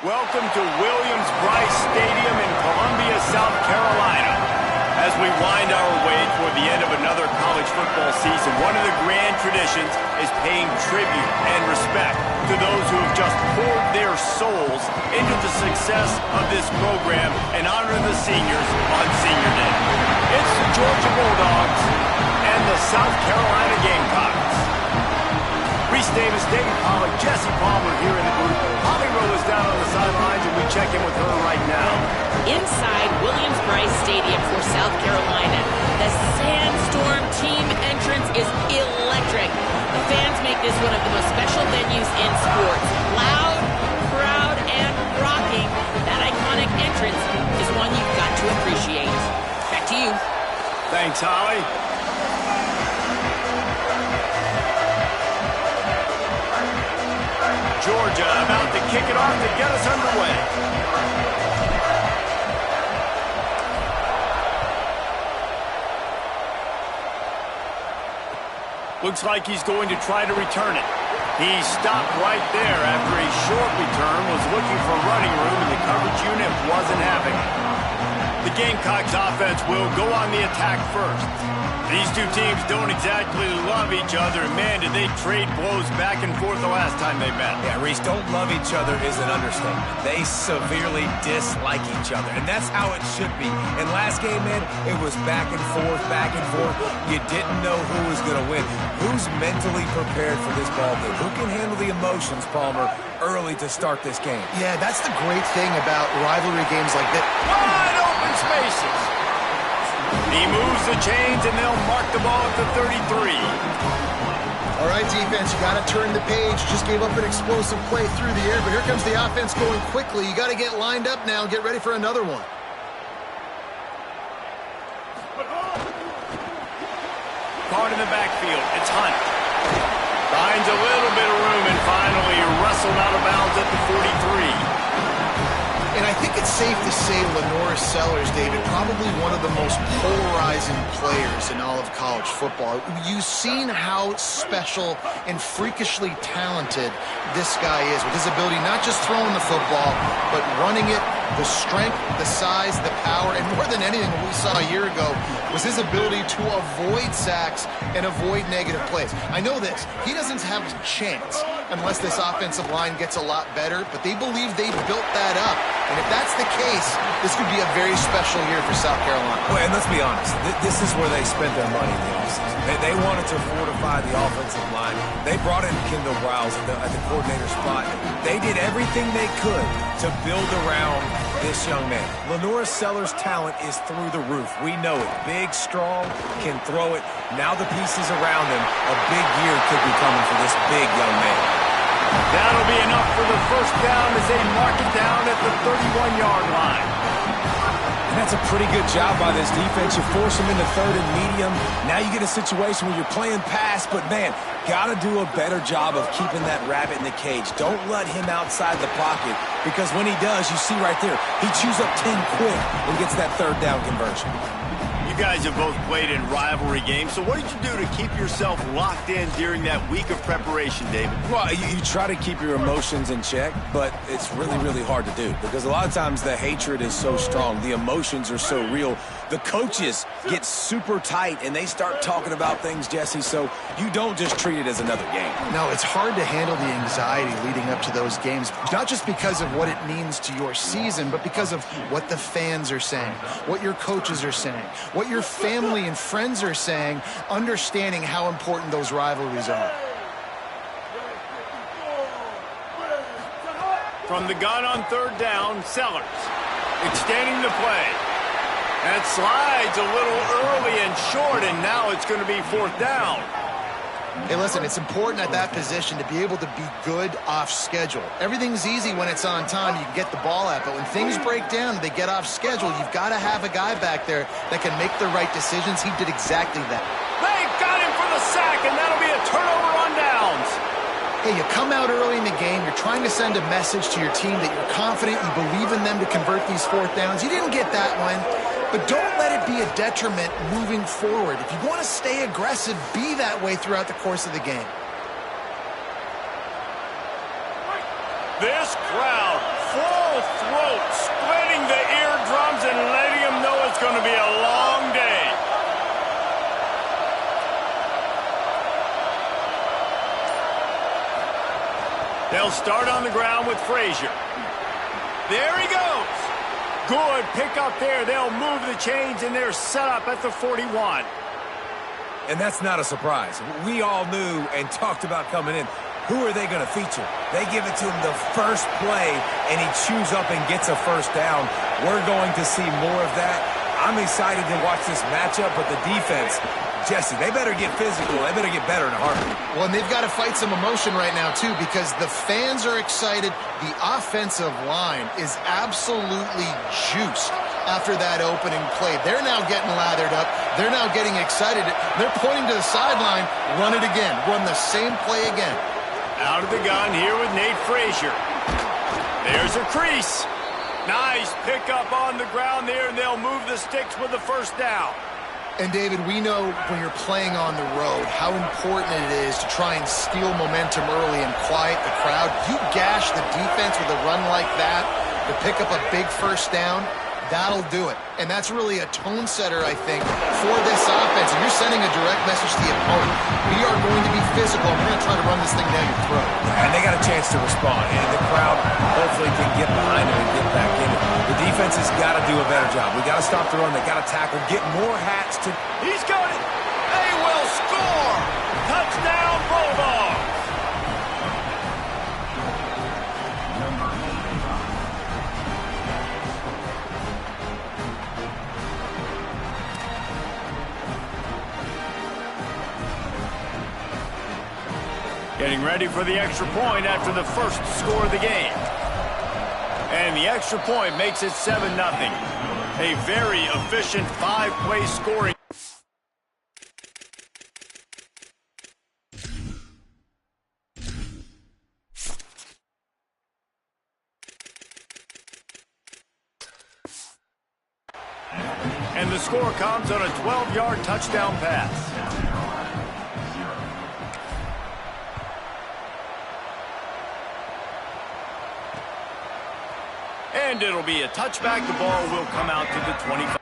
Welcome to Williams-Brice Stadium in Columbia, South Carolina. As we wind our way toward the end of another college football season, one of the grand traditions is paying tribute and respect to those who have just poured their souls into the success of this program and honor the seniors on Senior Day. It's the Georgia Bulldogs and the South Carolina Gamecocks. Reese Davis, David Pollack, Jesse Palmer here in the booth. Holly Rowe is down on the sidelines, and we check in with her right now. Inside Williams-Brice Stadium for South Carolina, the Sandstorm team entrance is electric. The fans make this one of the most special venues in sports. Loud, proud, and rocking. That iconic entrance is one you've got to appreciate. Back to you. Thanks, Holly. Georgia about to kick it off to get us underway. Looks like he's going to try to return it. He stopped right there after a short return, was looking for running room, and the coverage unit wasn't having it. The Gamecocks offense will go on the attack first. These two teams don't exactly love each other. Man, did they trade blows back and forth the last time they met. Yeah, Reese, don't love each other is an understatement. They severely dislike each other, and that's how it should be. And last game, man, it was back and forth, back and forth. You didn't know who was going to win. Who's mentally prepared for this ball game? Who can handle the emotions, Palmer, early to start this game? Yeah, that's the great thing about rivalry games like this. Wide open spaces. He moves the chains, and they'll mark the ball at the 33. All right, defense, you got to turn the page. Just gave up an explosive play through the air, but here comes the offense going quickly. You got to get lined up now and get ready for another one. Caught in the backfield. It's Hunt. Finds a little bit of room and finally wrestled out of bounds at the 43. And I think it's safe to say Lenora Sellers, David, probably one of the most polarizing players in all of college football. You've seen how special and freakishly talented this guy is with his ability not just throwing the football, but running it, the strength, the size, the power, and more than anything what we saw a year ago was his ability to avoid sacks and avoid negative plays. I know this. He doesn't have a chance unless this offensive line gets a lot better, but they believe they've built that up. And if that's the case, this could be a very special year for South Carolina. Well, and let's be honest, this is where they spent their money in the offseason. They wanted to fortify the offensive line. They brought in Kendall Briles at the coordinator spot. They did everything they could to build around this young man. Lenora Sellers' talent is through the roof. We know it. Big, strong, can throw it. Now the pieces around him, a big year could be coming for this big young man. That'll be enough for the first down as they mark it down at the 31-yard line. And that's a pretty good job by this defense. You force them into third and medium. Now you get a situation where you're playing pass, but, man, got to do a better job of keeping that rabbit in the cage. Don't let him outside the pocket because when he does, you see right there, he chews up 10 quick and gets that third down conversion. You guys have both played in rivalry games, so what did you do to keep yourself locked in during that week of preparation, David? Well, you try to keep your emotions in check, but it's really, really hard to do because a lot of times the hatred is so strong. The emotions are so real. The coaches get super tight, and they start talking about things, Jesse, so you don't just treat it as another game. No, it's hard to handle the anxiety leading up to those games, not just because of what it means to your season, but because of what the fans are saying, what your coaches are saying, what your family and friends are saying, understanding how important those rivalries are. From the gun on third down, Sellers extending the play. That slides a little early and short, and now it's going to be fourth down. Hey, listen, it's important at that position to be able to be good off schedule. Everything's easy when it's on time. You can get the ball out, but when things break down, they get off schedule, you've got to have a guy back there that can make the right decisions. He did exactly that. They got him for the sack, and that'll be a turnover on downs. Hey, you come out early in the game, you're trying to send a message to your team that you're confident, you believe in them to convert these fourth downs. You didn't get that one. But don't let it be a detriment moving forward. If you want to stay aggressive, be that way throughout the course of the game. This crowd full throat, splitting the eardrums and letting them know it's going to be a long day. They'll start on the ground with Frazier. There he goes. Good pickup there. They'll move the chains, and they're set up at the 41. And that's not a surprise. We all knew and talked about coming in. Who are they going to feature? They give it to him the first play, and he chews up and gets a first down. We're going to see more of that. I'm excited to watch this matchup, but the defense, Jesse, they better get physical. They better get better in a heartbeat. Well, and they've got to fight some emotion right now, too, because the fans are excited. The offensive line is absolutely juiced after that opening play. They're now getting lathered up. They're now getting excited. They're pointing to the sideline. Run it again. Run the same play again. Out of the gun here with Nate Frazier. There's a crease. Nice pickup on the ground there, and they'll move the sticks with the first down. And, David, we know when you're playing on the road how important it is to try and steal momentum early and quiet the crowd. You gash the defense with a run like that to pick up a big first down, that'll do it. And that's really a tone setter, I think, for this offense. And you're sending a direct message to the opponent. We are going to be physical, and we're going to try to run this thing down your throat. And they got a chance to respond. And the crowd hopefully can get behind them and get back in it. The defense has got to do a better job. We got to stop the run. They got to tackle, get more hats to... He's got it. They will score. Touchdown, Bulldogs. Getting ready for the extra point after the first score of the game. And the extra point makes it 7-0. A very efficient 5-play scoring. And the score comes on a 12-yard touchdown pass. And it'll be a touchback. The ball will come out to the 25.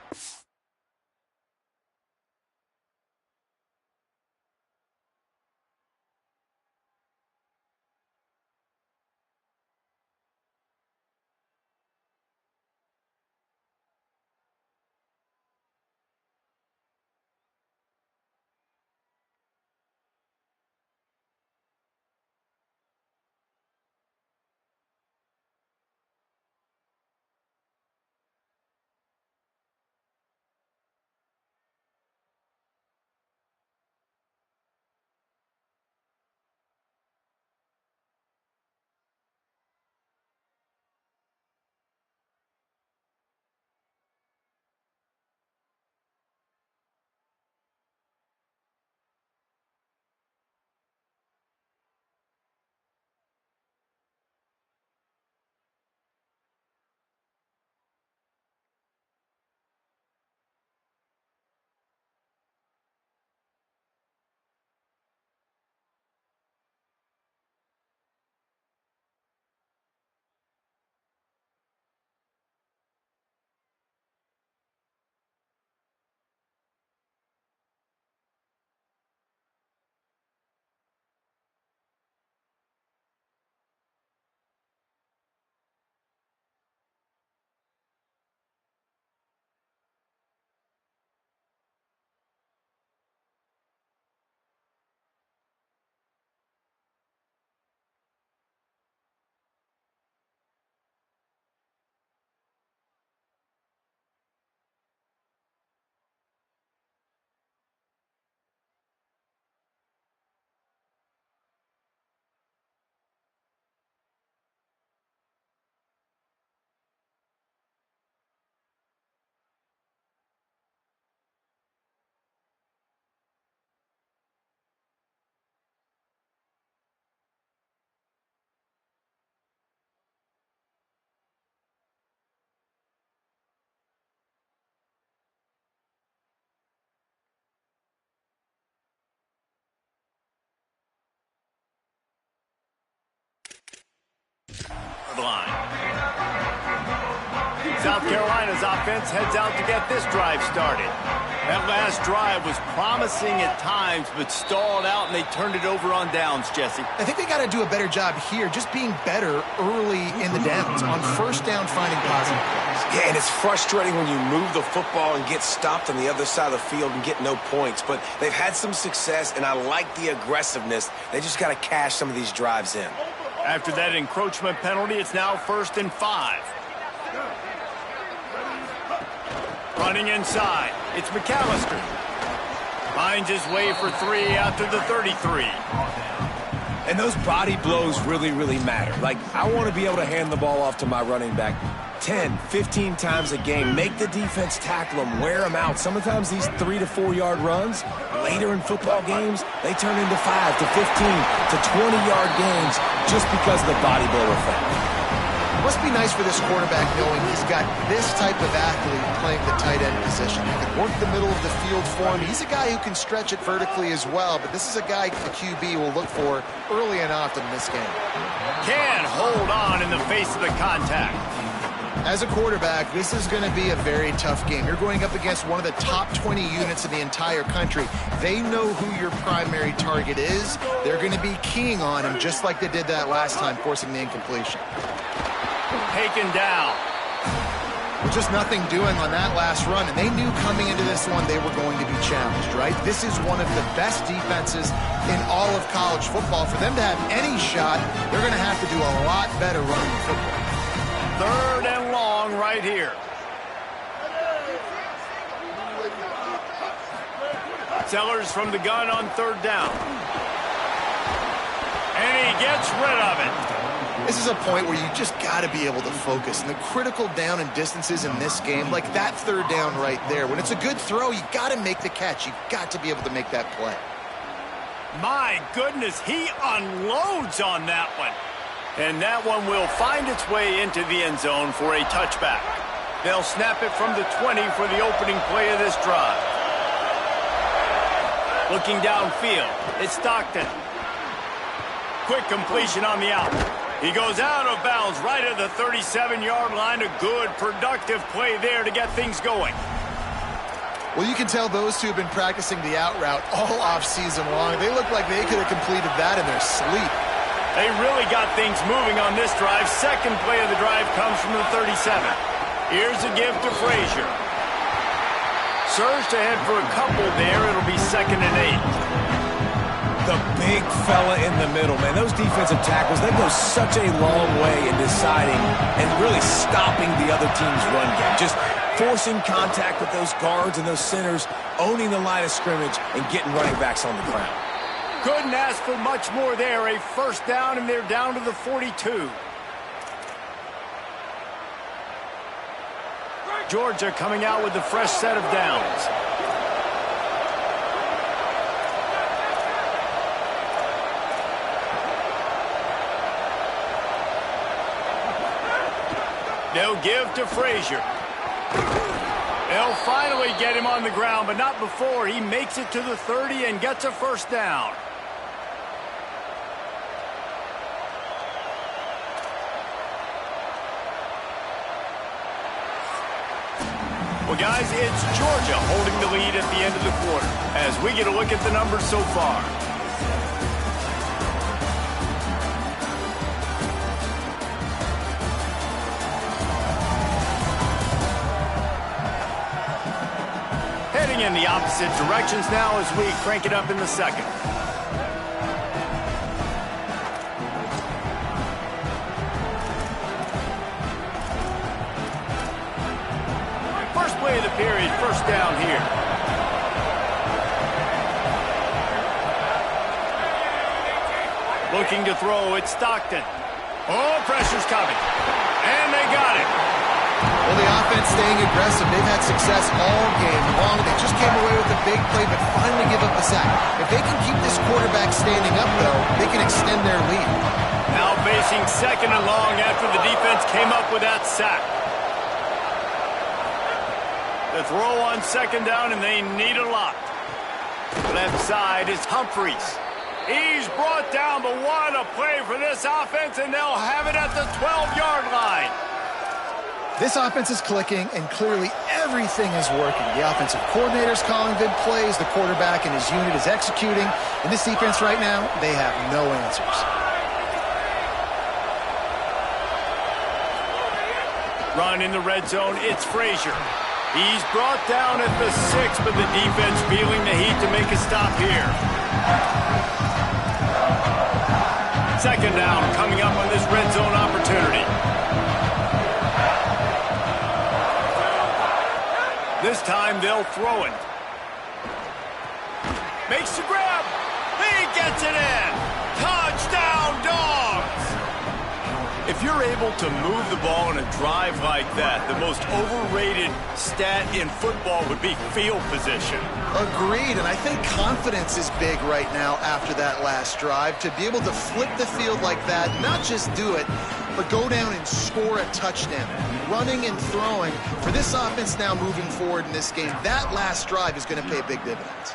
The line. South Carolina's offense heads out to get this drive started. That last drive was promising at times, but stalled out, and they turned it over on downs, Jesse. I think they got to do a better job here, just being better early in the downs, on first down finding positive plays. Yeah, and it's frustrating when you move the football and get stopped on the other side of the field and get no points. But they've had some success, and I like the aggressiveness. They just got to cash some of these drives in. After that encroachment penalty, it's now 1st and 5. Running inside, it's McAllister. Finds his way for 3 out to the 33. And those body blows really, really matter. Like, I want to be able to hand the ball off to my running back 10, 15 times a game. Make the defense tackle them, wear them out. Sometimes these 3 to 4 yard runs, later in football games, they turn into 5 to 15 to 20 yard games just because of the body blow effect. It must be nice for this quarterback knowing he's got this type of athlete playing the tight end position. He can work the middle of the field for him. He's a guy who can stretch it vertically as well, but this is a guy the QB will look for early and often in this game. Can hold on in the face of the contact. As a quarterback, this is going to be a very tough game. You're going up against one of the top 20 units in the entire country. They know who your primary target is. They're going to be keying on him just like they did that last time, forcing the incompletion. Taken down. Just nothing doing on that last run, and they knew coming into this one they were going to be challenged, right? This is one of the best defenses in all of college football. For them to have any shot, they're going to have to do a lot better running the football. 3rd and long right here. Sellers from the gun on 3rd down. And he gets rid of it. This is a point where you just got to be able to focus. And the critical down and distances in this game, like that 3rd down right there, when it's a good throw, you got to make the catch. You got to be able to make that play. My goodness, he unloads on that one. And that one will find its way into the end zone for a touchback. They'll snap it from the 20 for the opening play of this drive. Looking downfield, it's Stockton. Quick completion on the out. He goes out of bounds right at the 37-yard line. A good, productive play there to get things going. Well, you can tell those two have been practicing the out route all off-season long. They look like they could have completed that in their sleep. They really got things moving on this drive. Second play of the drive comes from the 37. Here's a give to Frazier. Surged ahead for a couple there. It'll be 2nd and 8. The big fella in the middle, man. Those defensive tackles, they go such a long way in deciding and really stopping the other team's run game. Just forcing contact with those guards and those centers, owning the line of scrimmage, and getting running backs on the ground. Couldn't ask for much more there. A 1st down, and they're down to the 42. Georgia coming out with a fresh set of downs. They'll give to Frazier. They'll finally get him on the ground, but not before he makes it to the 30 and gets a 1st down. Well, guys, it's Georgia holding the lead at the end of the quarter as we get a look at the numbers so far. Heading in the opposite directions now as we crank it up in the 2nd. First play of the period, 1st down here. Looking to throw, it's Stockton. Oh, pressure's coming. And they got it. Well, the offense staying aggressive. They've had success all game long. They just came away with a big play, but finally give up the sack. If they can keep this quarterback standing up, though, they can extend their lead. Now facing 2nd and long after the defense came up with that sack. The throw on 2nd down, and they need a lot. Left side is Humphreys. He's brought down, but what a play for this offense, and they'll have it at the 12-yard line. This offense is clicking, and clearly everything is working. The offensive coordinator's calling good plays. The quarterback and his unit is executing. And this defense right now, they have no answers. Run in the red zone, it's Frazier. He's brought down at the 6, but the defense feeling the heat to make a stop here. Second down coming up on this red zone opportunity. This time they'll throw it. Makes the grab. He gets it in. Touchdown, Dogs! If you're able to move the ball in a drive like that, the most overrated stat in football would be field position. Agreed, and I think confidence is big right now after that last drive. To be able to flip the field like that, not just do it, but go down and score a touchdown. Running and throwing. For this offense now moving forward in this game, that last drive is going to pay big dividends.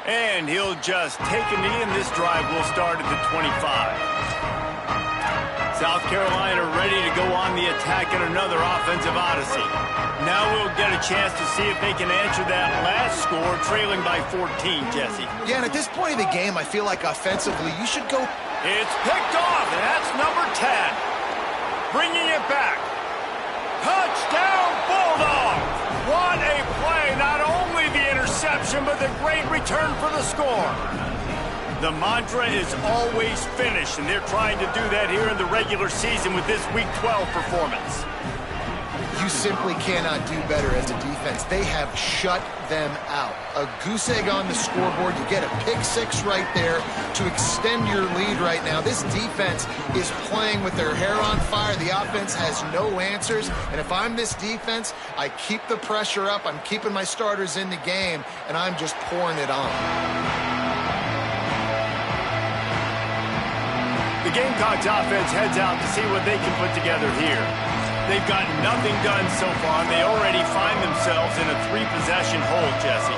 And he'll just take a knee, and this drive will start at the 25. South Carolina ready to go on the attack in another offensive odyssey. Now we'll get a chance to see if they can answer that last score, trailing by 14, Jesse. Yeah, and at this point of the game, I feel like offensively, you should go. It's picked off, and that's number 10. Bringing it back. Touchdown, Bulldogs! What a play! Not only the interception, but the great return for the score. The mantra is always finish, and they're trying to do that here in the regular season with this Week 12 performance. You simply cannot do better as a defense. They have shut them out. A goose egg on the scoreboard. You get a pick 6 right there to extend your lead right now. This defense is playing with their hair on fire. The offense has no answers. And if I'm this defense, I keep the pressure up. I'm keeping my starters in the game, and I'm just pouring it on. The Gamecocks offense heads out to see what they can put together here. They've got nothing done so far, and they already find themselves in a 3-possession hole, Jesse.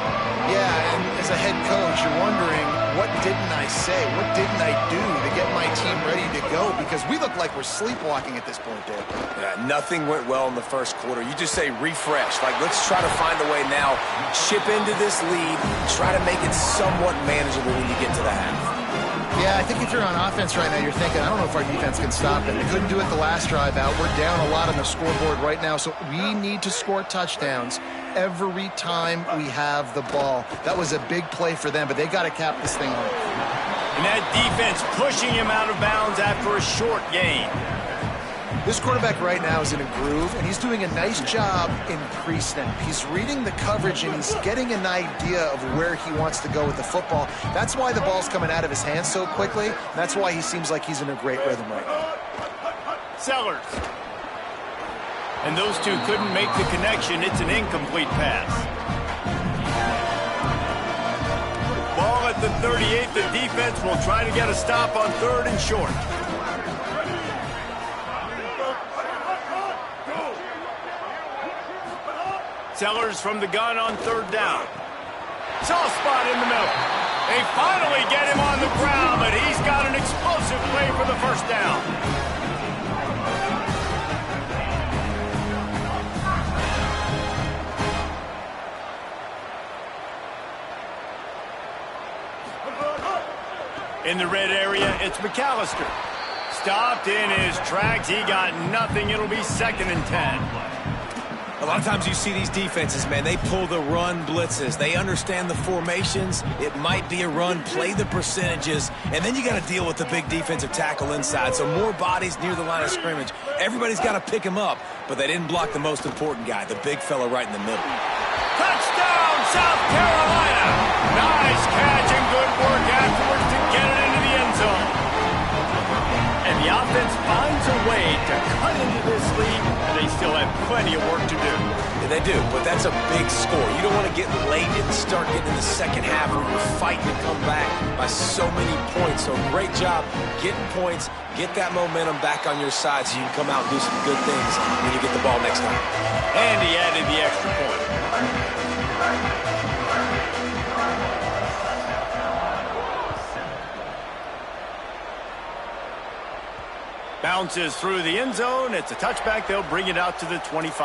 Yeah, and as a head coach, you're wondering, what didn't I say? What didn't I do to get my team ready to go? Because we look like we're sleepwalking at this point, Dave. Yeah, nothing went well in the first quarter. You just say refresh. Like, let's try to find a way now, chip into this lead, try to make it somewhat manageable when you get to the half. Yeah, I think if you're on offense right now, you're thinking, I don't know if our defense can stop it. They couldn't do it the last drive out. We're down a lot on the scoreboard right now, so we need to score touchdowns every time we have the ball. That was a big play for them, but they got to cap this thing off. And that defense pushing him out of bounds after a short gain. This quarterback right now is in a groove, and he's doing a nice job in pre-snap. He's reading the coverage, and he's getting an idea of where he wants to go with the football. That's why the ball's coming out of his hands so quickly. That's why he seems like he's in a great rhythm right now. Sellers. And those two couldn't make the connection. It's an incomplete pass. Ball at the 38. The defense will try to get a stop on 3rd and short. Sellers from the gun on 3rd down. Soft spot in the middle. They finally get him on the ground, but he's got an explosive play for the first down. In the red area, it's McAllister. Stopped in his tracks. He got nothing. It'll be 2nd and 10. A lot of times you see these defenses, man, they pull the run blitzes. They understand the formations. It might be a run, play the percentages, and then you got to deal with the big defensive tackle inside. So more bodies near the line of scrimmage. Everybody's got to pick him up, but they didn't block the most important guy, the big fella right in the middle. Touchdown, South Carolina! Nice catch and good work afterwards to get it into the end zone. And the offense finds a way to cut into this lead, and they still have plenty of work to do. Yeah, they do, but that's a big score. You don't want to get late and start getting in the second half where you're fighting to come back by so many points. So great job getting points, get that momentum back on your side so you can come out and do some good things when you get the ball next time. And he added the extra point. Bounces through the end zone. It's a touchback. They'll bring it out to the 25.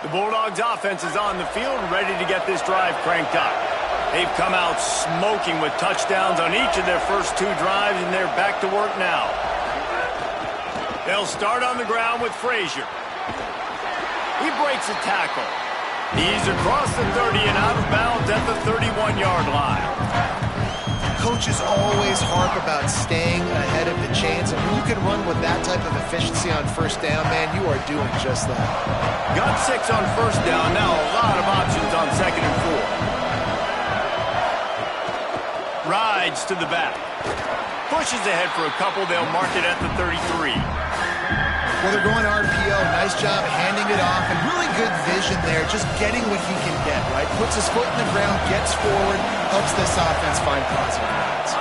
The Bulldogs offense is on the field, ready to get this drive cranked up. They've come out smoking with touchdowns on each of their first 2 drives, and they're back to work now. They'll start on the ground with Frazier. He breaks a tackle. He's across the 30 and out of bounds at the 31-yard line. Coaches always harp about staying ahead of the chains, and when you can run with that type of efficiency on first down, man, you are doing just that. Got 6 on first down. Now a lot of options on 2nd and 4. Rides to the back. Pushes ahead for a couple. They'll mark it at the 33. Well, they're going RPO. Nice job handing it off, and really good vision there, just getting what he can get, right? Puts his foot in the ground, gets forward, helps this offense find positive routes.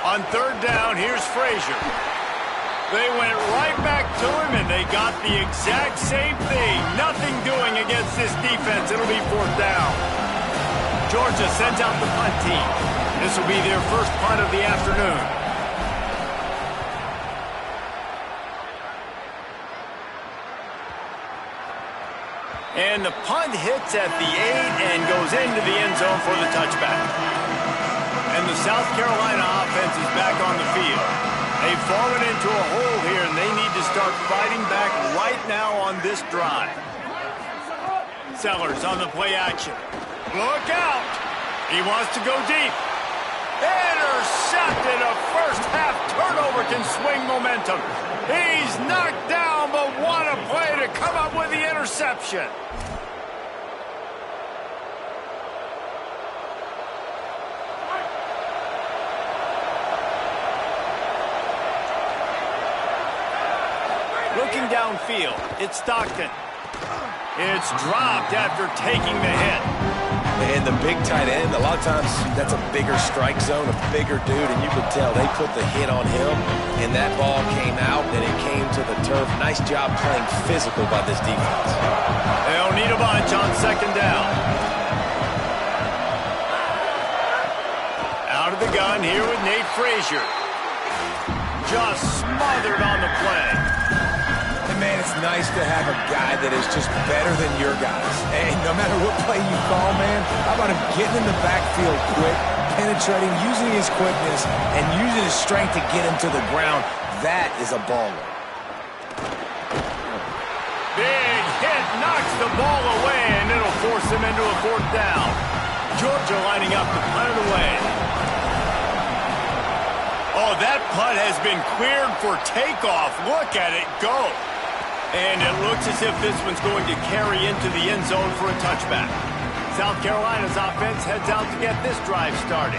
On 3rd down, here's Frazier. They went right back to him, and they got the exact same thing. Nothing doing against this defense. It'll be 4th down. Georgia sends out the punt team. This will be their first punt of the afternoon. And the punt hits at the 8 and goes into the end zone for the touchback. And the South Carolina offense is back on the field. They've fallen into a hole here, and they need to start fighting back right now on this drive. Sellers on the play action. Look out! He wants to go deep. Intercepted. A first-half turnover can swing momentum. He's knocked down, but what a play to come up with the interception. Looking downfield, it's Stockton. It's dropped after taking the hit. And the big tight end, a lot of times that's a bigger strike zone, a bigger dude, and you could tell they put the hit on him, and that ball came out, and it came to the turf. Nice job playing physical by this defense. They'll need a bunch on 2nd down. Out of the gun here with Nate Frazier. Just smothered on the play. Man, it's nice to have a guy that is just better than your guys. Hey, no matter what play you call, man, how about him getting in the backfield quick, penetrating, using his quickness, and using his strength to get him to the ground? That is a baller. Big hit knocks the ball away, and it'll force him into a 4th down. Georgia lining up to punt it away. Oh, that punt has been cleared for takeoff. Look at it go. And it looks as if this one's going to carry into the end zone for a touchback. South Carolina's offense heads out to get this drive started.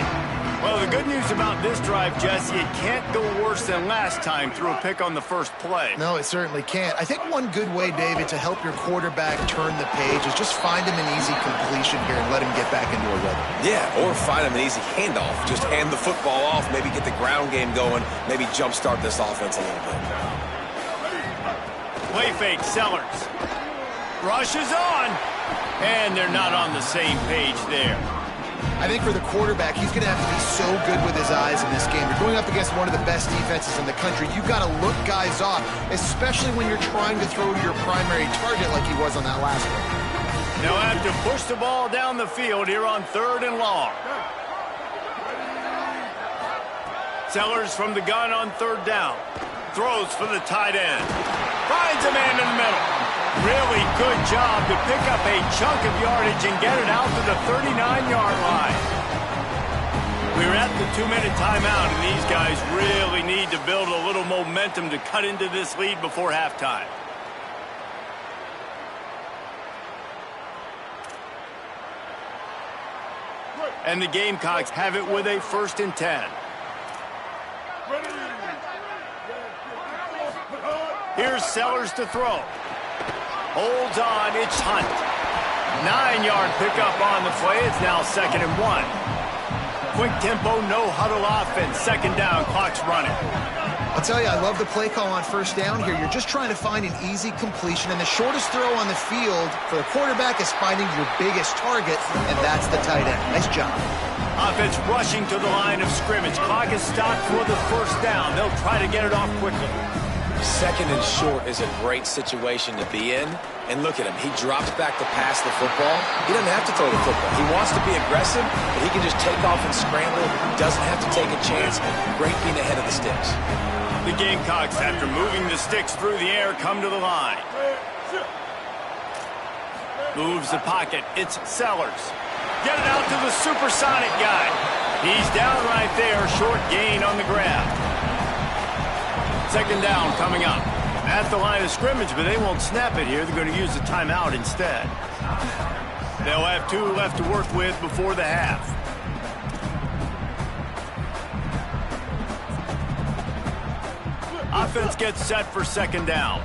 Well, the good news about this drive, Jesse, it can't go worse than last time through a pick on the first play. No, it certainly can't. I think one good way, David, to help your quarterback turn the page is just find him an easy completion here and let him get back into a rhythm. Yeah, or find him an easy handoff. Just hand the football off, maybe get the ground game going, maybe jumpstart this offense a little bit. Play fake, Sellers. Rushes on. And they're not on the same page there. I think for the quarterback, he's going to have to be so good with his eyes in this game. You're going up against one of the best defenses in the country. You've got to look guys off, especially when you're trying to throw to your primary target like he was on that last one. They'll have to push the ball down the field here on 3rd and long. Sellers from the gun on 3rd down. Throws for the tight end. Finds a man in the middle. Really good job to pick up a chunk of yardage and get it out to the 39-yard line. We're at the 2-minute timeout, and these guys really need to build a little momentum to cut into this lead before halftime. And the Gamecocks have it with a 1st and 10. Here's Sellers to throw. Holds on, it's Hunt. 9-yard pickup on the play. It's now 2nd and 1. Quick tempo, no huddle offense. 2nd down, clock's running. I'll tell you, I love the play call on first down here. You're just trying to find an easy completion, and the shortest throw on the field for the quarterback is finding your biggest target, and that's the tight end. Nice job. Offense rushing to the line of scrimmage. Clock is stopped for the first down. They'll try to get it off quickly. Second and short is a great situation to be in. And look at him. He drops back to pass the football. He doesn't have to throw the football. He wants to be aggressive, but he can just take off and scramble. Doesn't have to take a chance. Great being ahead of the sticks. The Gamecocks, after moving the sticks through the air, come to the line. Moves the pocket. It's Sellers. Get it out to the supersonic guy. He's down right there. Short gain on the grab. Second down coming up. At the line of scrimmage, but they won't snap it here. They're going to use the timeout instead. They'll have 2 left to work with before the half. Offense gets set for second down.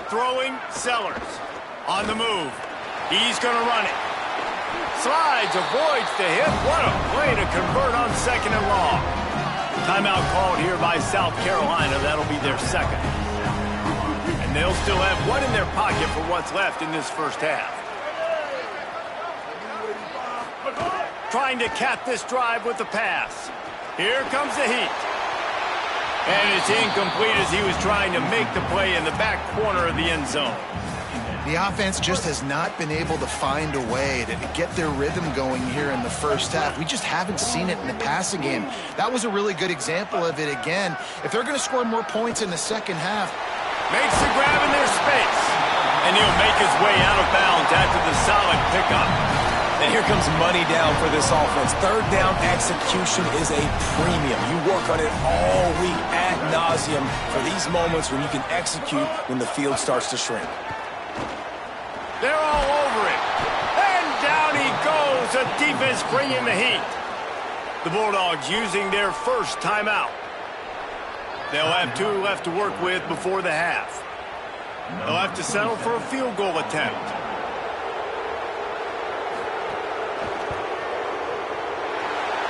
Throwing, Sellers. On the move. He's going to run it. Slides, avoids the hit. What a play to convert on second and long. Timeout called here by South Carolina. That'll be their second. And they'll still have 1 in their pocket for what's left in this first half. Trying to cap this drive with the pass. Here comes the heat. And it's incomplete as he was trying to make the play in the back corner of the end zone. The offense just has not been able to find a way to get their rhythm going here in the first half. We just haven't seen it in the passing game. That was a really good example of it again. If they're going to score more points in the second half. Makes the grab in their space. And he'll make his way out of bounds after the solid pickup. And here comes money down for this offense. Third down execution is a premium. You work on it all week ad nauseum for these moments when you can execute when the field starts to shrink. They're all over it. And down he goes. The defense bringing the heat. The Bulldogs using their first timeout. They'll have 2 left to work with before the half. They'll have to settle for a field goal attempt.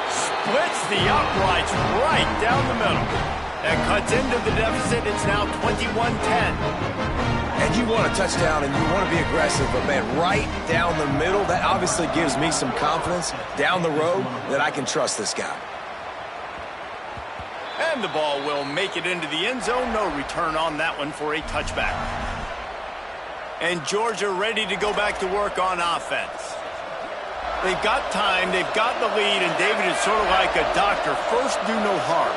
Splits the uprights right down the middle. That cuts into the deficit. It's now 21-10. And you want a touchdown and you want to be aggressive, but man, right down the middle, that obviously gives me some confidence down the road that I can trust this guy. And the ball will make it into the end zone. No return on that one for a touchback. And Georgia ready to go back to work on offense. They've got time, they've got the lead, and David is sort of like a doctor. First, do no harm.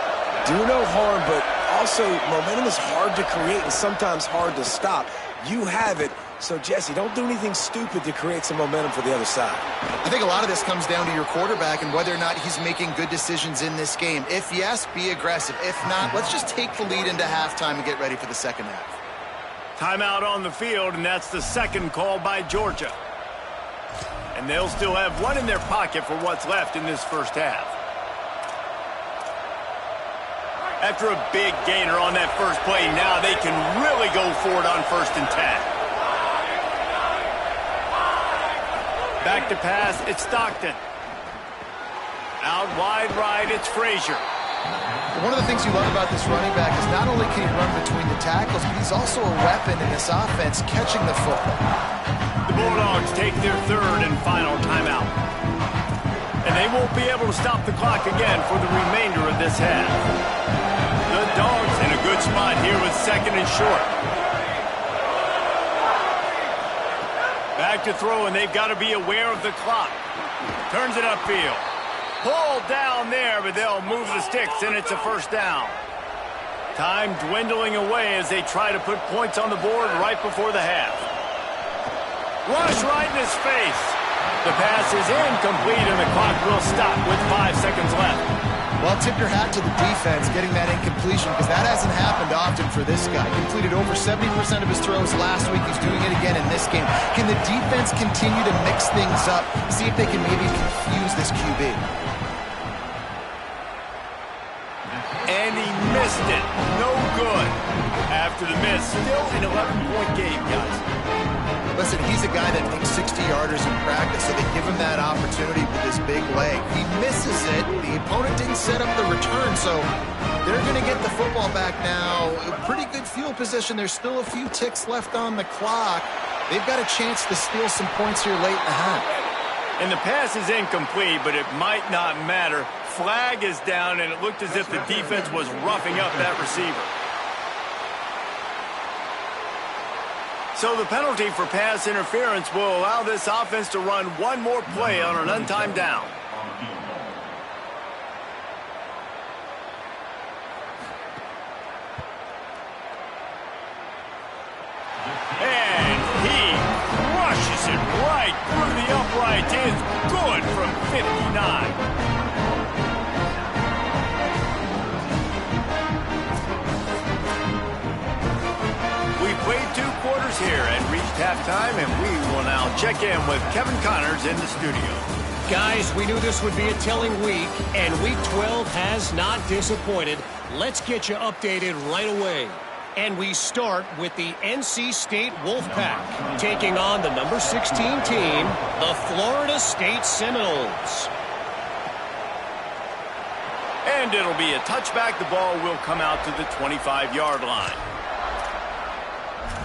Do no harm, but also momentum is hard to create and sometimes hard to stop. You have it, so Jesse, don't do anything stupid to create some momentum for the other side. I think a lot of this comes down to your quarterback and whether or not he's making good decisions in this game. If yes, be aggressive. If not, let's just take the lead into halftime and get ready for the second half. Timeout on the field, and that's the second call by Georgia. And they'll still have 1 in their pocket for what's left in this first half. After a big gainer on that first play, now they can really go for it on 1st and 10. Back to pass, it's Stockton. Out wide right, it's Frazier. One of the things you love about this running back is not only can he run between the tackles, but he's also a weapon in this offense catching the football. The Bulldogs take their 3rd and final timeout. And they won't be able to stop the clock again for the remainder of this half. The Dogs in a good spot here with 2nd and short. Back to throw, and they've got to be aware of the clock. Turns it upfield. Pulled down there, but they'll move the sticks, and it's a first down. Time dwindling away as they try to put points on the board right before the half. Rush right in his face. The pass is incomplete, and the clock will stop with 5 seconds left. Well, tip your hat to the defense getting that incompletion, because that hasn't happened often for this guy. Completed over 70% of his throws last week. He's doing it again in this game. Can the defense continue to mix things up, see if they can maybe confuse this QB? And he missed it. No good. After the miss, still an 11-point game, guys. Listen, he's a guy that makes 60-yarders in practice, so they give him that opportunity with his big leg. He misses it. The opponent didn't set up the return, so they're going to get the football back now. A pretty good field position. There's still a few ticks left on the clock. They've got a chance to steal some points here late in the half. And the pass is incomplete, but it might not matter. Flag is down, and it looked as if the defense was roughing up that receiver. So the penalty for pass interference will allow this offense to run one more play on an untimed down. And he crushes it right through the upright. It's good from 59. We played 2 quarters here and reached halftime, and we will now check in with Kevin Connors in the studio. Guys, we knew this would be a telling week, and Week 12 has not disappointed. Let's get you updated right away. And we start with the NC State Wolfpack, taking on the number 16 team, the Florida State Seminoles. And it'll be a touchback. The ball will come out to the 25-yard line.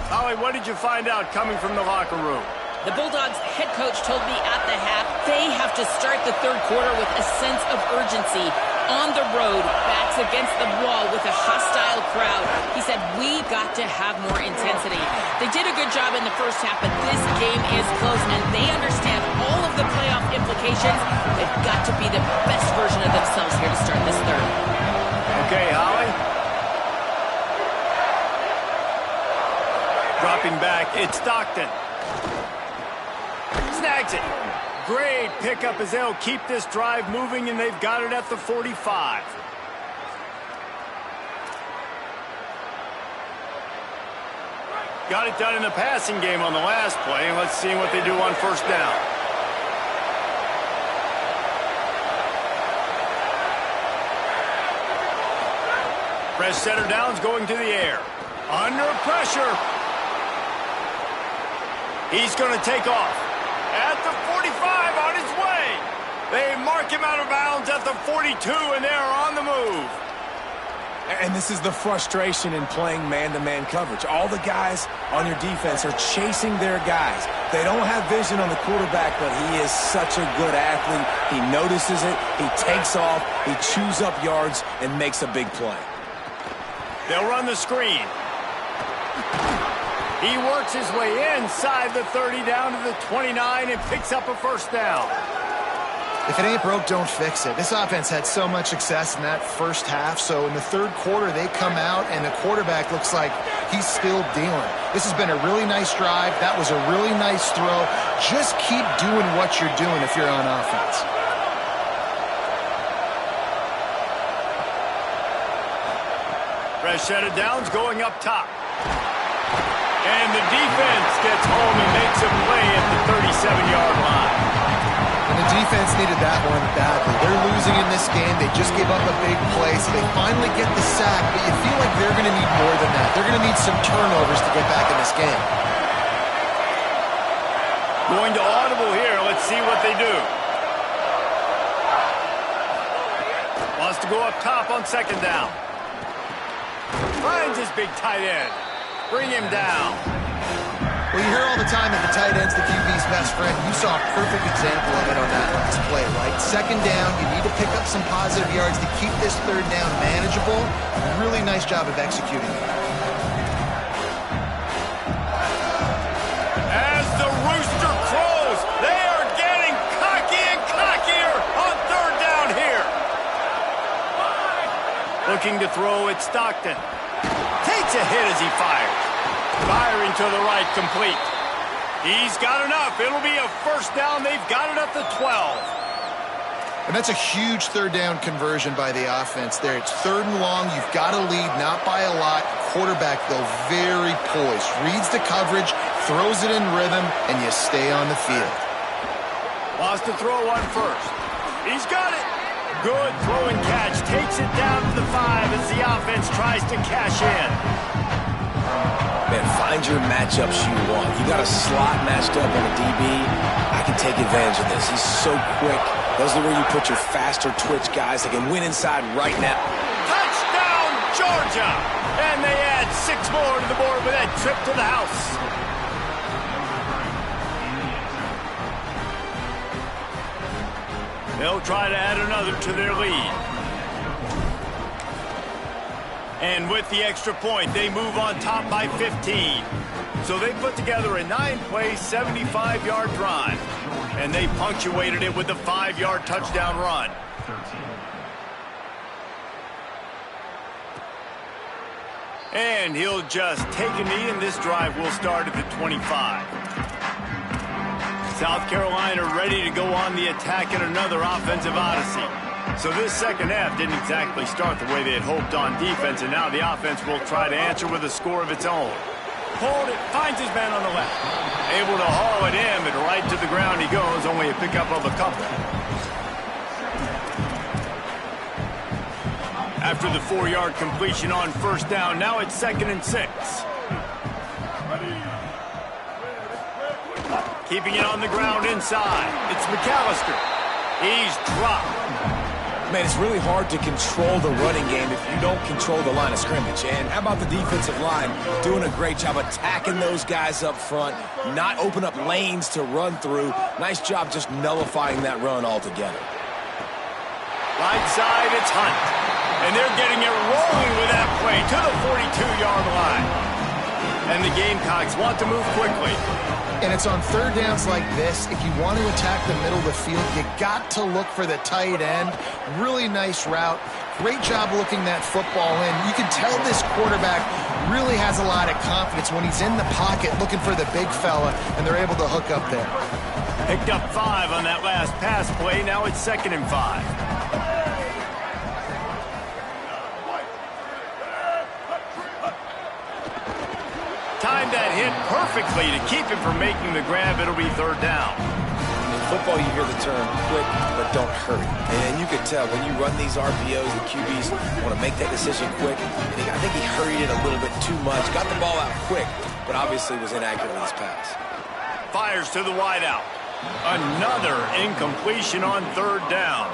Holly, what did you find out coming from the locker room? The Bulldogs head coach told me at the half they have to start the third quarter with a sense of urgency. On the road, backs against the wall with a hostile crowd. He said, we got to have more intensity. They did a good job in the first half, but this game is close, and they understand all of the playoff implications. They've got to be the best version of themselves here to start this third. Okay, Holly. Dropping back, it's Stockton. Snags it. Great pickup as they'll keep this drive moving, and they've got it at the 45. Got it done in the passing game on the last play, and let's see what they do on first down. Fresh setter downs going to the air. Under pressure. He's going to take off. At the 45 on his way. They mark him out of bounds at the 42, and they're on the move. And this is the frustration in playing man-to-man coverage. All the guys on your defense are chasing their guys. They don't have vision on the quarterback, but he is such a good athlete. He notices it, he takes off, he chews up yards, and makes a big play. They'll run the screen. He works his way inside the 30 down to the 29 and picks up a first down. If it ain't broke, don't fix it. This offense had so much success in that first half, so in the third quarter they come out and the quarterback looks like he's still dealing. This has been a really nice drive. That was a really nice throw. Just keep doing what you're doing if you're on offense. Fresh set of downs going up top. And the defense gets home and makes a play at the 37-yard line. And the defense needed that one badly. They're losing in this game. They just gave up a big play, so they finally get the sack, but you feel like they're going to need more than that. They're going to need some turnovers to get back in this game. Going to audible here. Let's see what they do. Wants to go up top on second down. Finds his big tight end. Bring him down. Well, you hear all the time that the tight end's the QB's best friend. You saw a perfect example of it on that last play, right? Second down, you need to pick up some positive yards to keep this third down manageable. Really nice job of executing it. As the rooster crows, they are getting cocky and cockier on third down here. Looking to throw at Stockton. Takes a hit as he fires. Firing to the right, complete. He's got enough. It'll be a first down. They've got it at the 12. And that's a huge third down conversion by the offense there. It's third and long. You've got to lead, not by a lot. Quarterback, though, very poised. Reads the coverage, throws it in rhythm, and you stay on the field. Wants to throw one first. He's got it. Good throw and catch. Takes it down to the 5 as the offense tries to cash in. Man, find your matchups you want. You got a slot matched up on a DB. I can take advantage of this. He's so quick. Those are where you put your faster twitch guys that can win inside right now. Touchdown, Georgia! And they add 6 more to the board with that trip to the house. They'll try to add another to their lead. And with the extra point, they move on top by 15. So they put together a 9-play, 75-yard drive. And they punctuated it with a 5-yard touchdown run. And he'll just take a knee, and this drive will start at the 25. South Carolina ready to go on the attack in another offensive odyssey. So this second half didn't exactly start the way they had hoped on defense, and now the offense will try to answer with a score of its own. Hold it, finds his man on the left. Able to haul it in, but right to the ground he goes, only a pickup of a couple. After the 4-yard completion on first down, now it's 2nd and 6. Keeping it on the ground inside. It's McAllister. He's dropped. Man, it's really hard to control the running game if you don't control the line of scrimmage. And how about the defensive line doing a great job attacking those guys up front, not open up lanes to run through. Nice job just nullifying that run altogether. Right side, it's Hunt. And they're getting it rolling with that play to the 42-yard line. And the Gamecocks want to move quickly. And it's on third downs like this. If you want to attack the middle of the field, you got to look for the tight end. Really nice route. Great job looking that football in. You can tell this quarterback really has a lot of confidence when he's in the pocket looking for the big fella, and they're able to hook up there. Picked up 5 on that last pass play. Now it's 2nd and 5. Timed that hit perfectly to keep him from making the grab. It'll be 3rd down. In football, you hear the term quick, but don't hurry. And you can tell when you run these RPOs, the QBs want to make that decision quick. And I think he hurried it a little bit too much. Got the ball out quick, but obviously was inaccurate with his pass. Fires to the wideout. Another incompletion on 3rd down.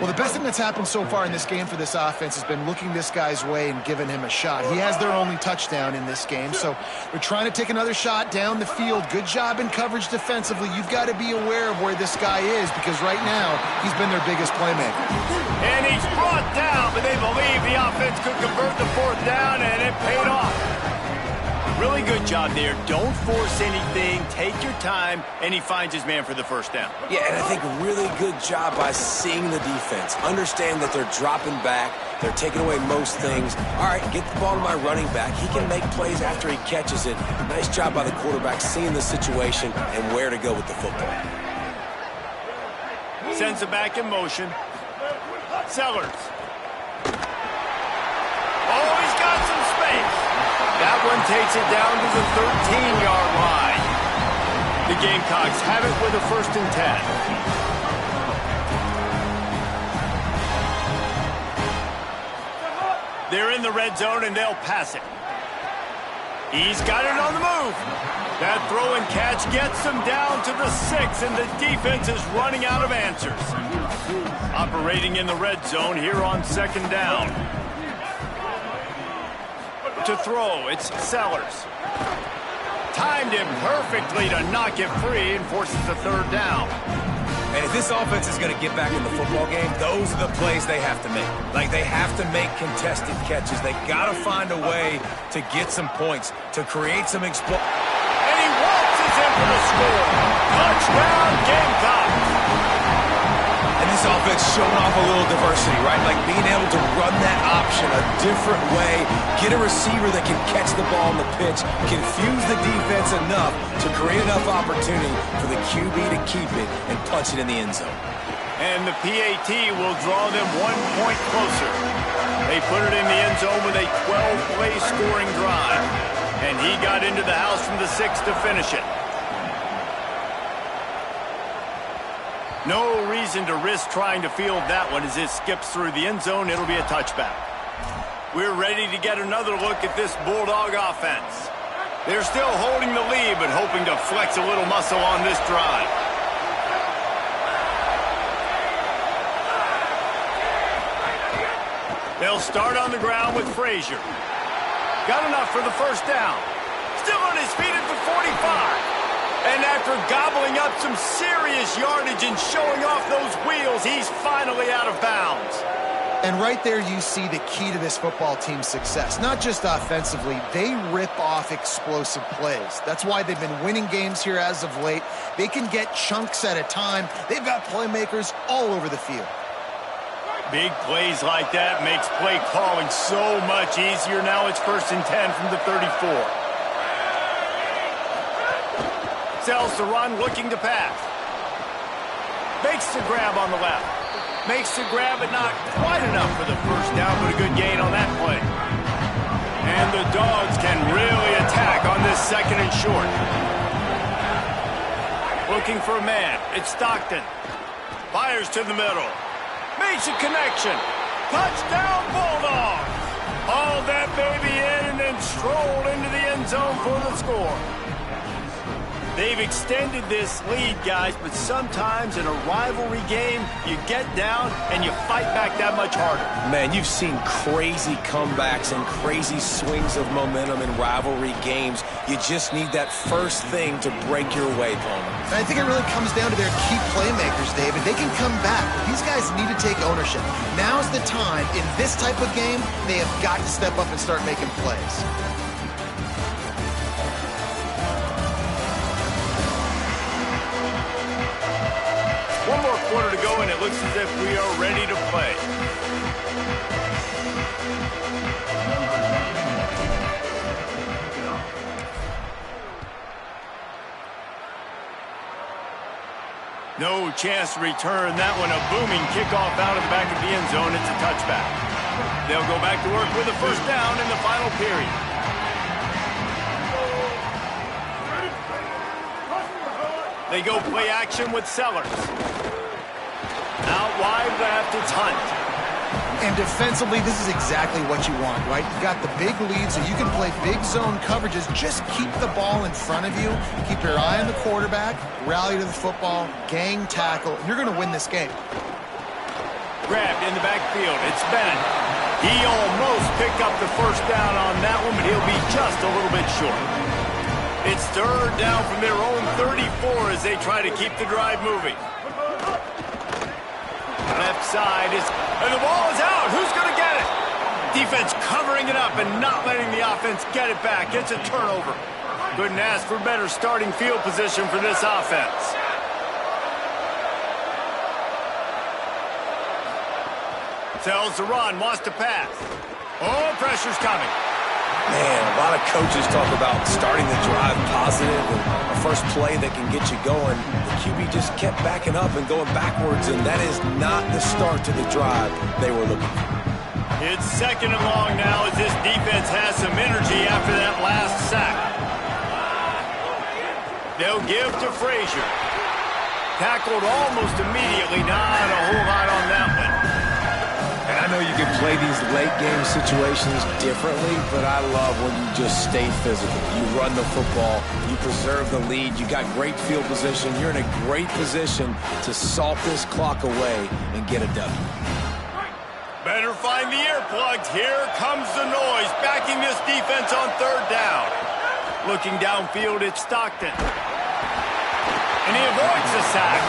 Well, the best thing that's happened so far in this game for this offense has been looking this guy's way and giving him a shot. He has their only touchdown in this game, so they're trying to take another shot down the field. Good job in coverage defensively. You've got to be aware of where this guy is because right now he's been their biggest playmaker. And he's brought down, but they believe the offense could convert the 4th down, and it paid off. Really good job there. Don't force anything. Take your time, and he finds his man for the 1st down. Yeah, and I think really good job by seeing the defense. Understand that they're dropping back. They're taking away most things. All right, get the ball to my running back. He can make plays after he catches it. Nice job by the quarterback seeing the situation and where to go with the football. Sends it back in motion. Sellers. Oh, he's got some space. That one takes it down to the 13-yard line. The Gamecocks have it with a 1st and 10. They're in the red zone, and they'll pass it. He's got it on the move. That throw and catch gets them down to the 6, and the defense is running out of answers. Operating in the red zone here on 2nd down. To throw, it's Sellers. Timed him perfectly to knock it free and forces the 3rd down. And if this offense is going to get back in the football game, those are the plays they have to make. Like, they have to make contested catches. They got to find a way to get some points, to create some explosion. And he waltzes in for the score. Touchdown, Gamecocks. And this offense showing off a little diversity, right? Like being able to run that option a different way, get a receiver that can catch the ball on the pitch, confuse the defense enough to create enough opportunity for the QB to keep it and punch it in the end zone. And the PAT will draw them 1 point closer. They put it in the end zone with a 12-play scoring drive. And he got into the house from the 6 to finish it. No reason to risk trying to field that one as it skips through the end zone. It'll be a touchback. We're ready to get another look at this Bulldog offense. They're still holding the lead, but hoping to flex a little muscle on this drive. They'll start on the ground with Frazier. Got enough for the first down. Still on his feet at the 45. And after gobbling up some serious yardage and showing off those wheels, he's finally out of bounds. And right there you see the key to this football team's success. Not just offensively, they rip off explosive plays. That's why they've been winning games here as of late. They can get chunks at a time. They've got playmakers all over the field. Big plays like that makes play calling so much easier. Now it's 1st and 10 from the 34. Sells to run, looking to pass. Makes the grab on the left. Makes the grab, but not quite enough for the first down, but a good gain on that play. And the Dogs can really attack on this 2nd and short. Looking for a man. It's Stockton. Fires to the middle. Makes a connection. Touchdown, Bulldogs! Hauled that baby in and then strolled into the end zone for the score. They've extended this lead, guys, but sometimes in a rivalry game, you get down and you fight back that much harder. Man, you've seen crazy comebacks and crazy swings of momentum in rivalry games. You just need that first thing to break your way, Palmer. And I think it really comes down to their key playmakers, David. They can come back, but these guys need to take ownership. Now's the time. In this type of game, they have got to step up and start making plays. One more quarter to go, and it looks as if we are ready to play. No chance to return that one. A booming kickoff out of the back of the end zone. It's a touchback. They'll go back to work with a first down in the final period. They go play action with Sellers. Out wide left, it's Hunt. And defensively, this is exactly what you want, right? You've got the big lead, so you can play big zone coverages. Just keep the ball in front of you. Keep your eye on the quarterback. Rally to the football. Gang tackle. You're going to win this game. Grabbed in the backfield. It's Bennett. He almost picked up the first down on that one, but he'll be just a little bit short. It's 3rd down from their own 34 as they try to keep the drive moving. Left side is, and the ball is out. Who's going to get it? Defense covering it up and not letting the offense get it back. It's a turnover. Couldn't ask for better starting field position for this offense. Tells the run, wants to pass. Oh, pressure's coming. Man, a lot of coaches talk about starting the drive positive and a first play that can get you going. The QB just kept backing up and going backwards, and that is not the start to the drive they were looking for. It's 2nd and long now as this defense has some energy after that last sack. They'll give to Frazier. Tackled almost immediately. Not a whole lot on that one. And I know you can play these late-game situations differently, but I love when you just stay physical. You run the football, you preserve the lead, you got great field position, you're in a great position to salt this clock away and get a W. Better find the earplugs. Here comes the noise, backing this defense on 3rd down. Looking downfield, it's Stockton. And he avoids the sack.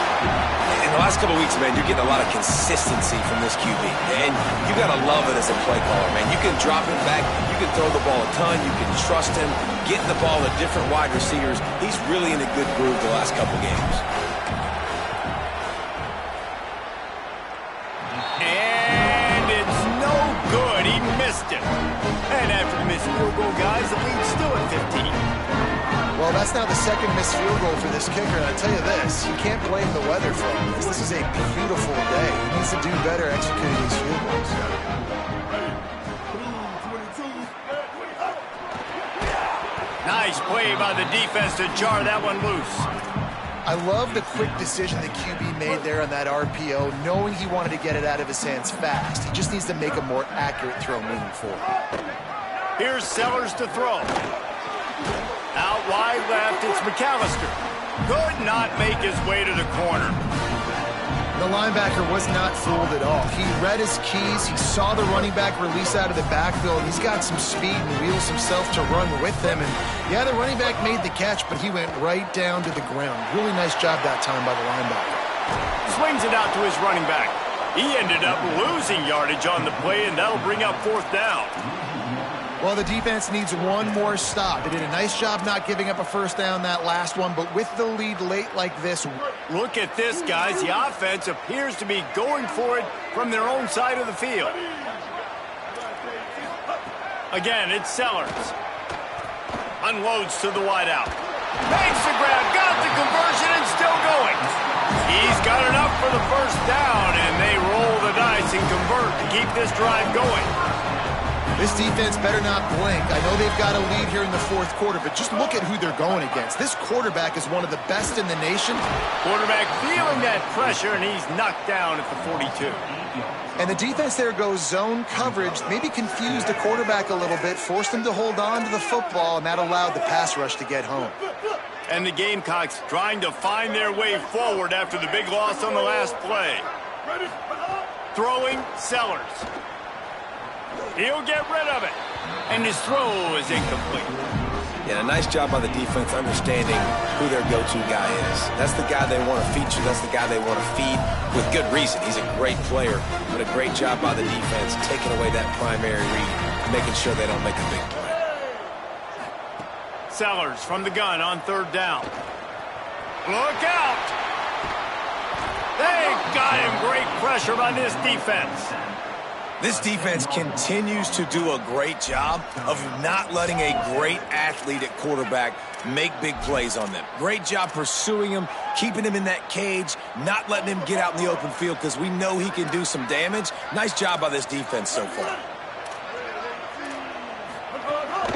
In the last couple of weeks, man, you're getting a lot of consistency from this QB. And you got to love it as a play caller, man. You can drop him back. You can throw the ball a ton. You can trust him. Getting the ball to different wide receivers. He's really in a good groove the last couple games. And it's no good. He missed it. And after the missed field goal, guys, the lead's still at 15. Well, that's now the 2nd missed field goal for this kicker, and I tell you this, you can't blame the weather for this. This is a beautiful day. He needs to do better executing these field goals. Nice play by the defense to jar that one loose. I love the quick decision the QB made there on that RPO, knowing he wanted to get it out of his hands fast. He just needs to make a more accurate throw moving forward. Here's Sellers to throw. Out wide left, it's McAllister. Could not make his way to the corner. The linebacker was not fooled at all. He read his keys. He saw the running back release out of the backfield. He's got some speed and wheels himself to run with them. And yeah, the running back made the catch, but he went right down to the ground. Really nice job that time by the linebacker. Swings it out to his running back. He ended up losing yardage on the play, and that'll bring up 4th down. Well, the defense needs one more stop. They did a nice job not giving up a first down that last one, but with the lead late like this. Look at this, guys. The offense appears to be going for it from their own side of the field. Again, it's Sellers. Unloads to the wideout. Makes the grab, got the conversion, and still going. He's got enough for the first down, and they roll the dice and convert to keep this drive going. This defense better not blink. I know they've got a lead here in the 4th quarter, but just look at who they're going against. This quarterback is one of the best in the nation. Quarterback feeling that pressure, and he's knocked down at the 42. And the defense there goes zone coverage, maybe confused the quarterback a little bit, forced him to hold on to the football, and that allowed the pass rush to get home. And the Gamecocks trying to find their way forward after the big loss on the last play. Throwing Sellers. He'll get rid of it. And his throw is incomplete. Yeah, a nice job by the defense understanding who their go-to guy is. That's the guy they want to feature. That's the guy they want to feed with good reason. He's a great player, but a great job by the defense taking away that primary read, making sure they don't make a big play. Sellers from the gun on 3rd down. Look out! They got him. Great pressure on this defense. This defense continues to do a great job of not letting a great athlete at quarterback make big plays on them. Great job pursuing him, keeping him in that cage, not letting him get out in the open field because we know he can do some damage. Nice job by this defense so far.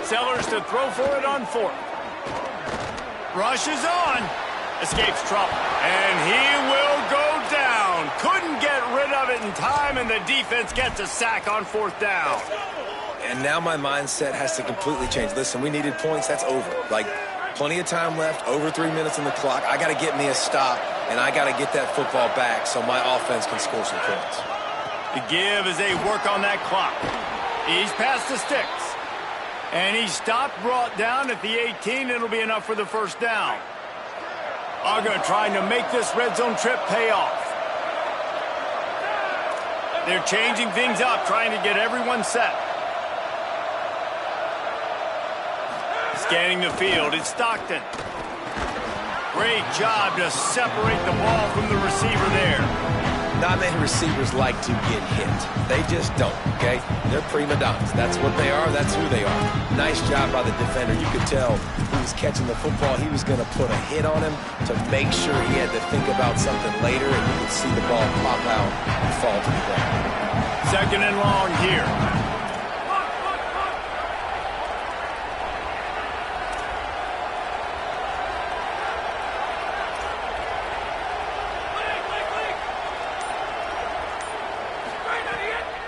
Sellers to throw for it on 4th. Rushes on. Escapes trouble. And he will go down. Couldn't get rid of it in time, and the defense gets a sack on 4th down. And now my mindset has to completely change. Listen, we needed points. That's over. Like, plenty of time left, over 3 minutes on the clock. I got to get me a stop, and I got to get that football back so my offense can score some points. The give as they work on that clock. He's past the sticks. And he stopped, brought down at the 18. It'll be enough for the first down. Uga trying to make this red zone trip pay off. They're changing things up, trying to get everyone set. Scanning the field, it's Stockton. Great job to separate the ball from the receiver there. Not many receivers like to get hit. They just don't, okay? They're prima donnas. That's what they are. That's who they are. Nice job by the defender. You could tell he was catching the football. He was going to put a hit on him to make sure he had to think about something later, and you could see the ball pop out and fall to the ground. 2nd and long here.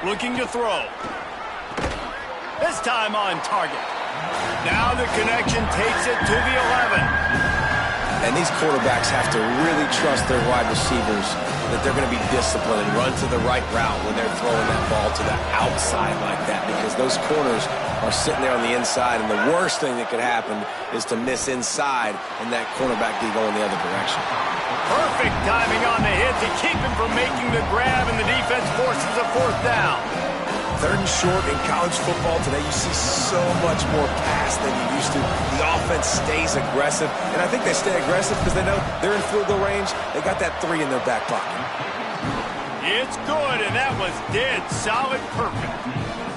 Looking to throw. This time on target. Now the connection takes it to the 11. And these quarterbacks have to really trust their wide receivers that they're going to be disciplined and run to the right route when they're throwing that ball to the outside like that, because those corners are sitting there on the inside, and the worst thing that could happen is to miss inside and that cornerback be going the other direction. Perfect timing on the hit to keep him from making the grab, and the defense forces a 4th down. 3rd and short in college football today, you see so much more pass than you used to. The offense stays aggressive, and I think they stay aggressive because they know they're in field goal range. They got that 3 in their back pocket. It's good, and that was dead solid perfect.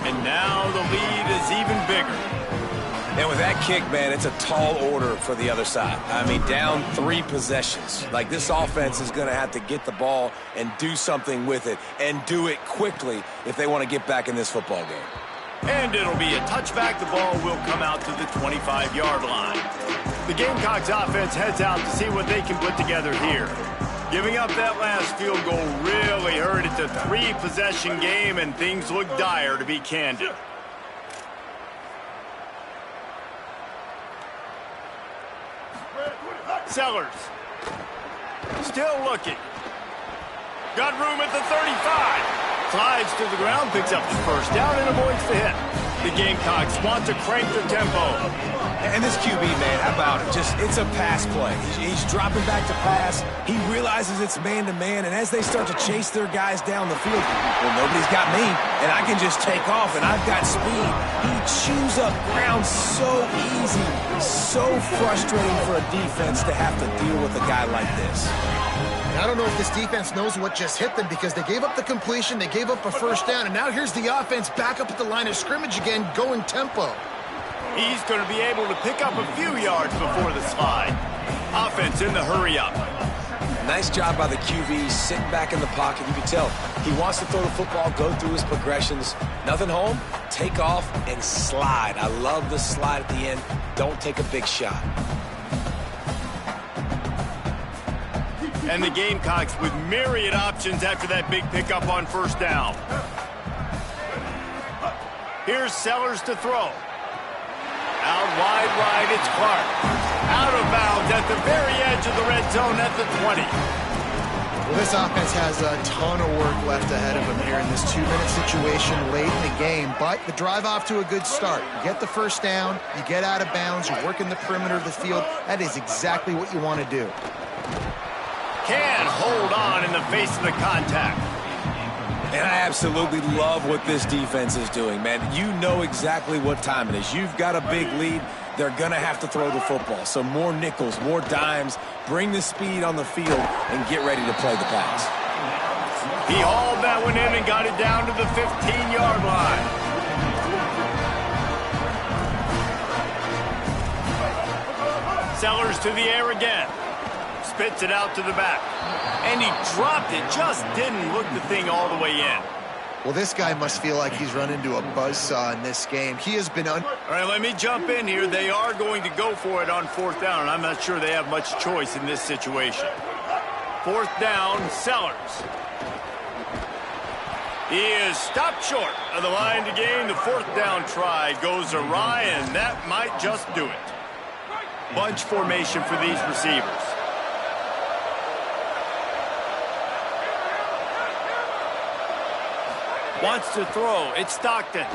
And now the lead is even bigger. And with that kick, man, it's a tall order for the other side. I mean, down 3 possessions. Like, this offense is going to have to get the ball and do something with it, and do it quickly if they want to get back in this football game. And it'll be a touchback. The ball will come out to the 25-yard line. The Gamecocks offense heads out to see what they can put together here. Giving up that last field goal really hurt. It's a 3-possession game, and things look dire, to be candid. Sellers. Still looking. Got room at the 35. Slides to the ground, picks up the first down, and avoids the hit. The Gamecocks want to crank their tempo. And this QB, man, how about it? It's a pass play. He's dropping back to pass. He realizes it's man-to-man, and as they start to chase their guys down the field, well, nobody's got me, and I can just take off, and I've got speed. He chews up ground so easy, so frustrating for a defense to have to deal with a guy like this. I don't know if this defense knows what just hit them because they gave up the completion, they gave up a first down, and now here's the offense back up at the line of scrimmage again, going tempo. He's going to be able to pick up a few yards before the slide. Offense in the hurry-up. Nice job by the QB, sitting back in the pocket. You can tell he wants to throw the football, go through his progressions. Nothing home, take off, and slide. I love the slide at the end. Don't take a big shot. And the Gamecocks with myriad options after that big pickup on first down. Here's Sellers to throw. Out wide right, it's Clark. Out of bounds at the very edge of the red zone at the 20. Well, this offense has a ton of work left ahead of them here in this 2-minute situation late in the game, but the drive off to a good start. You get the first down, you get out of bounds, you work in the perimeter of the field. That is exactly what you want to do. Can hold on in the face of the contact. And I absolutely love what this defense is doing, man. You know exactly what time it is. You've got a big lead. They're going to have to throw the football. So more nickels, more dimes, bring the speed on the field, and get ready to play the pass. He hauled that one in and got it down to the 15-yard line. Sellers to the air again. Spits it out to the back. And he dropped it, just didn't look the thing all the way in. Well, this guy must feel like he's run into a buzzsaw in this game. He has been... All right, let me jump in here. They are going to go for it on fourth down, and I'm not sure they have much choice in this situation. Fourth down, Sellers. He is stopped short of the line to gain. The fourth down try goes awry, and that might just do it. Bunch formation for these receivers. Wants to throw. It's Stockton.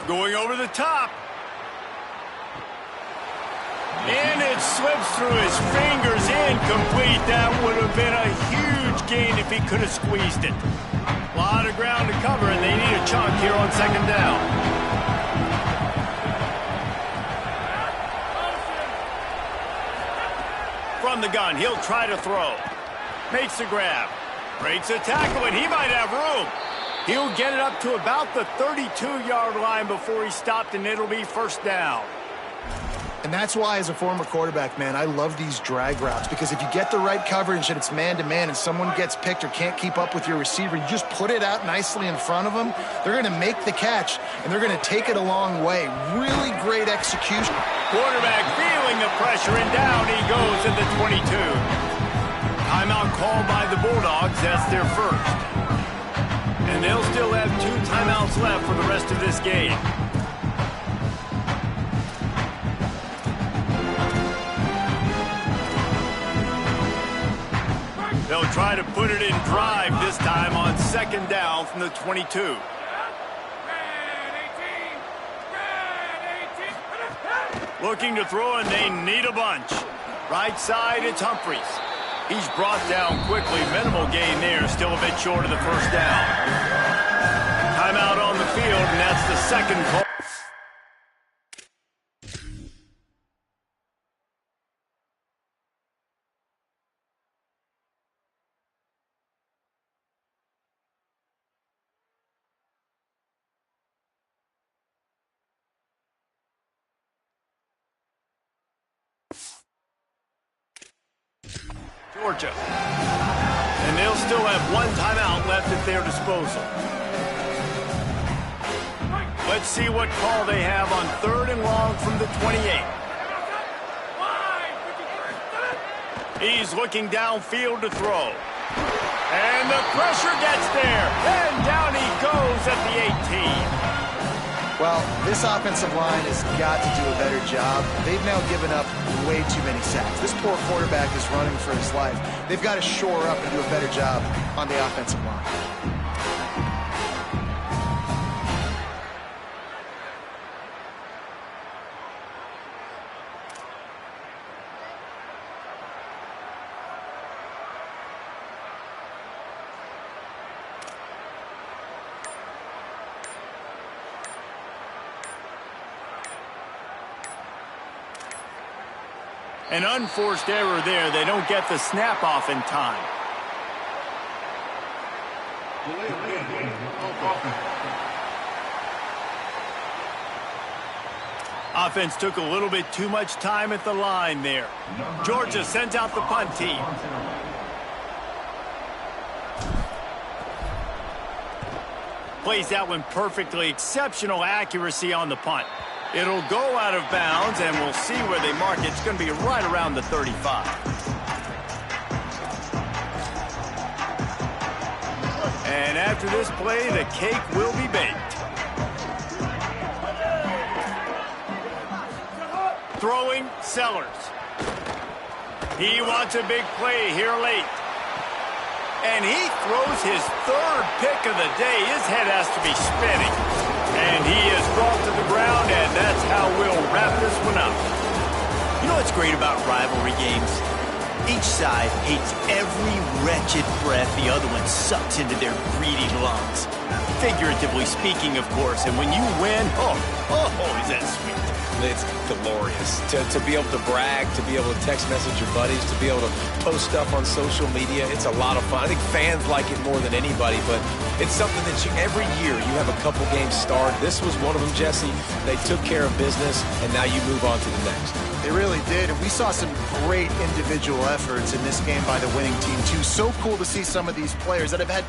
Going over the top. And it slips through his fingers. Incomplete. That would have been a huge gain if he could have squeezed it. A lot of ground to cover, and they need a chunk here on second down. From the gun, he'll try to throw. Makes the grab. Breaks a tackle, and he might have room. He'll get it up to about the 32-yard line before he stopped, and it'll be first down. And that's why, as a former quarterback, man, I love these drag routes, because if you get the right coverage and it's man-to-man and someone gets picked or can't keep up with your receiver, you just put it out nicely in front of them, they're going to make the catch, and they're going to take it a long way. Really great execution. Quarterback feeling the pressure, and down he goes at the 22. Timeout called by the Bulldogs. That's their first. And they'll still have 2 timeouts left for the rest of this game. They'll try to put it in drive this time on second down from the 22. Looking to throw, and they need a bunch. Right side, it's Humphries. He's brought down quickly. Minimal gain there. Still a bit short of the first down. Timeout on the field, and that's the second call. Georgia. And they'll still have 1 timeout left at their disposal. Let's see what call they have on 3rd and long from the 28. He's looking downfield to throw. And the pressure gets there. And down he goes at the 18. Well, this offensive line has got to do a better job. They've now given up way too many sacks. This poor quarterback is running for his life. They've got to shore up and do a better job on the offensive line. An unforced error there. They don't get the snap off in time. Offense took a little bit too much time at the line there. Georgia sends out the punt team. Plays that one perfectly. Exceptional accuracy on the punt. It'll go out of bounds, and we'll see where they mark it. It's going to be right around the 35. And after this play, the cake will be baked. Throwing, Sellers. He wants a big play here late. And he throws his third pick of the day. His head has to be spinning. And he is brought to the ground, and that's how we'll wrap this one up. You know what's great about rivalry games? Each side hates every wretched breath the other one sucks into their greedy lungs. Figuratively speaking, of course, and when you win, oh, is that sweet. It's glorious to be able to brag, to be able to text message your buddies, to be able to post stuff on social media. It's a lot of fun. I think fans like it more than anybody, but it's something that every year you have a couple games start. This was one of them, Jesse. They took care of business, and now you move on to the next. They really did, and we saw some great individual efforts in this game by the winning team, too. So cool to see some of these players that have had